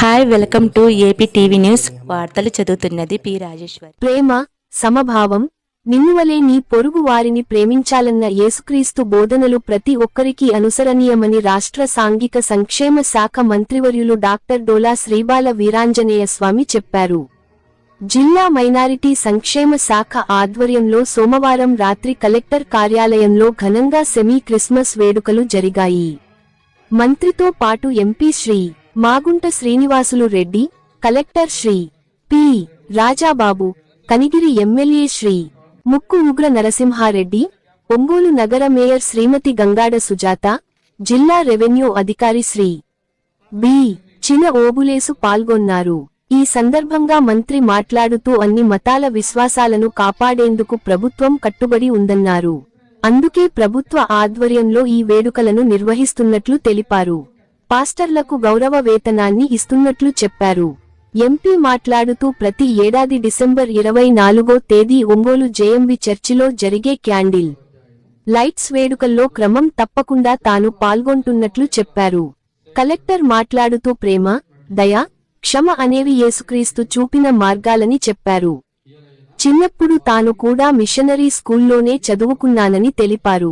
Hi, welcome to AP TV news. వార్తలు చదువుతున్నది P Rajeshwar. ప్రేమ, సమభావం, నిన్నువలే నీ పొరుగు వారిని ప్రేమించాలన్న యేసుక్రీస్తు బోధనలు ప్రతి ఒక్కరికీ అనుసరణీయమని రాష్ట్ర సాంఘిక సంక్షేమ శాఖ మంత్రివర్యులు డాక్టర్ డోలా శ్రీబాల వీరాంజనేయ స్వామి చెప్పారు. జిల్లా మైనారిటీ సంక్షేమ శాఖ ఆధ్వర్యంలో సోమవారం రాత్రి కలెక్టర్ కార్యాలయంలో ఘనంగా సెమీ క్రిస్మస్ వేడుకలు జరిగాయి. మంత్రితో పాటు MP Shri Magunta Srinivasulu Reddy, collector Shri P Rajababu, Kanigiri MLA Shri Mukku Ugra Narasimha Reddy, Ongole నగర మేయర్ శ్రీమతి గంగాడ సుజాత, జిల్లా రెవెన్యూ అధికారి శ్రీ బి చిన ఓబులేసు పాల్గొన్నారు. ఈ సందర్భంగా మంత్రి మాట్లాడుతూ అన్ని మతాల విశ్వాసాలను కాపాడేందుకు ప్రభుత్వం కట్టుబడి ఉందన్నారు. అందుకే ప్రభుత్వ ఆధ్వర్యంలో ఈ వేడుకలను నిర్వహిస్తున్నట్లు తెలిపారు. పాస్టర్లకు గౌరవ వేతనాన్ని ఇస్తున్నట్లు చెప్పారు. ఎంపీ మాట్లాడుతూ ప్రతి ఏడాది డిసెంబర్ 24వ తేదీ ఒంగోలు జేఎంవి చర్చిలో జరిగే క్యాండిల్ లైట్స్ వేడుకల్లో క్రమం తప్పకుండా తాను పాల్గొంటున్నట్లు చెప్పారు. కలెక్టర్ మాట్లాడుతూ ప్రేమ, దయ, క్షమ అనేవి యేసుక్రీస్తు చూపిన మార్గాలని చెప్పారు. చిన్నప్పుడు తాను కూడా మిషనరీ స్కూల్లోనే చదువుకున్నానని తెలిపారు.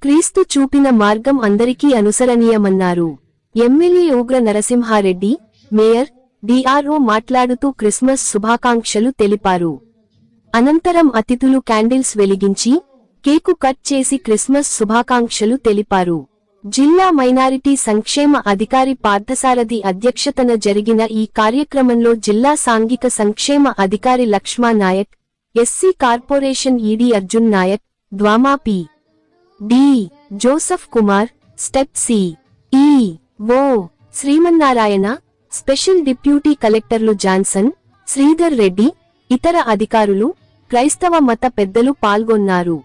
క్రీస్తు చూపిన మార్గం అందరికీ అనుసరణీయమన్నారు. ఎమ్మెల్యే ఉగ్ర నరసింహారెడ్డి, మేయర్, డిఆర్ఓ మాట్లాడుతూ క్రిస్మస్ శుభాకాంక్షలు తెలిపారు. అనంతరం అతిథులు క్యాండిల్స్ వెలిగించి కేకు కట్ చేసి క్రిస్మస్ శుభాకాంక్షలు తెలిపారు. జిల్లా మైనారిటీ సంక్షేమ అధికారి పార్థసారథి అధ్యక్షతన జరిగిన ఈ కార్యక్రమంలో జిల్లా సాంఘిక సంక్షేమ అధికారి Lakshma Nayak, SC corporation ED Arjun Nayak, ద్వామా P D Joseph Kumar, STEP C E O Srimannarayana, special deputy కలెక్టర్లు జాన్సన్, శ్రీధర్ రెడ్డి, ఇతర అధికారులు, క్రైస్తవ మత పెద్దలు పాల్గొన్నారు.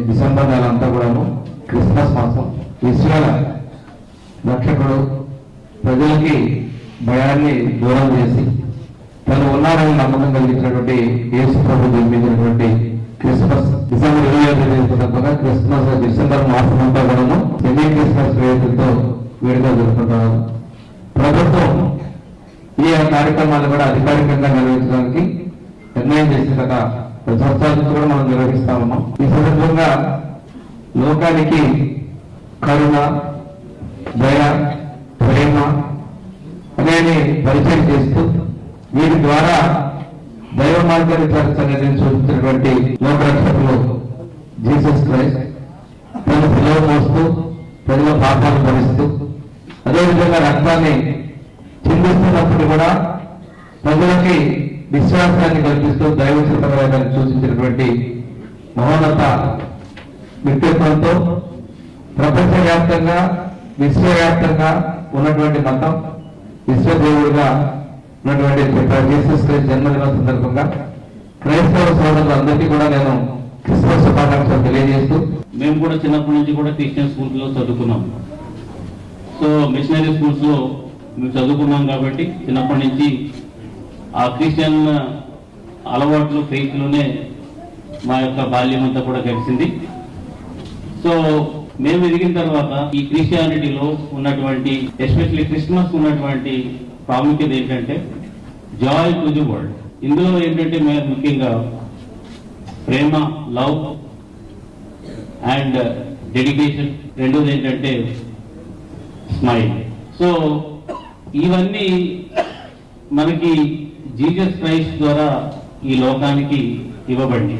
డిసెంబర్ నెల అంతా కూడాను క్రిస్మస్ మాసం. విశ్వాల రక్షకుడు ప్రజలకి భయాన్ని దూరం చేసి తను ఉన్నారని నమ్మకం కలిగించినటువంటి యేసు ప్రభు జన్మించినటువంటి క్రిస్మస్ డిసెంబర్ 25వ సందర్భంగా క్రిస్మస్ డిసెంబర్ మాసం అంతా కూడాను సెమీ క్రిస్మస్ వేడుకలతో వేడుకలు జరుపుకుంటున్నారు. ప్రభుత్వం ఈ కార్యక్రమాలు కూడా అధికారికంగా నిర్వహించడానికి నిర్ణయం చేసిన గత 10 సంవత్సరాల నుంచి కూడా మనం నిర్వహిస్తా ఉన్నాం. ఈ సందర్భంగా లోకానికి కరుణ, దయ, ప్రేమ అనేది పరిచయం చేస్తూ వీరి ద్వారా దైవ మార్గాన్ని సంగతిని చూపించినటువంటి లోకరక్షకులు జీసస్ క్రైస్ట్ తన పిలువ మోస్తూ ప్రజల పాపాలను భరిస్తూ అదేవిధంగా రక్తాన్ని చిందిస్తున్నప్పుడు కూడా ప్రజలకి విశ్వాసాన్ని కల్పిస్తూ దైవ చిత్తమైన సూచించినటువంటి మహోన్నత వ్యక్తిత్వంతో ప్రపంచవ్యాప్తంగా విశ్వవ్యాప్తంగా ఉన్నటువంటి మతం, విశ్వదేవుడిగా ఉన్నటువంటి జీసస్ క్రైస్ట్ జన్మదిన సందర్భంగా క్రైస్తవ సోదరులందరికీ కూడా నేను క్రిస్మస్ శుభాకాంక్షలు తెలియజేస్తూ, మేము కూడా చిన్నప్పటి నుంచి కూడా క్రిస్టియన్ స్కూల్స్ లో చదువుకున్నాం. సో మిషనరీ స్కూల్స్ లో మేము చదువుకున్నాం కాబట్టి చిన్నప్పటి నుంచి ఆ క్రిస్టియన్ అలవాట్లు ఫెయిత్లోనే మా యొక్క బాల్యం అంతా కూడా గడిచింది. సో మేము ఎదిగిన తర్వాత ఈ క్రిస్టియానిటీలో ఉన్నటువంటి ఎస్పెషల్లీ క్రిస్మస్ ఉన్నటువంటి ప్రాముఖ్యత ఏంటంటే జాయ్ టు ది వరల్డ్. ఇందులో ఏంటంటే మేము ముఖ్యంగా ప్రేమ, లవ్ అండ్ డెడికేషన్, రెండోది ఏంటంటే స్మైల్. సో ఇవన్నీ మనకి జీసస్ క్రైస్ట్ ద్వారా ఈ లోకానికి ఇవ్వబడింది.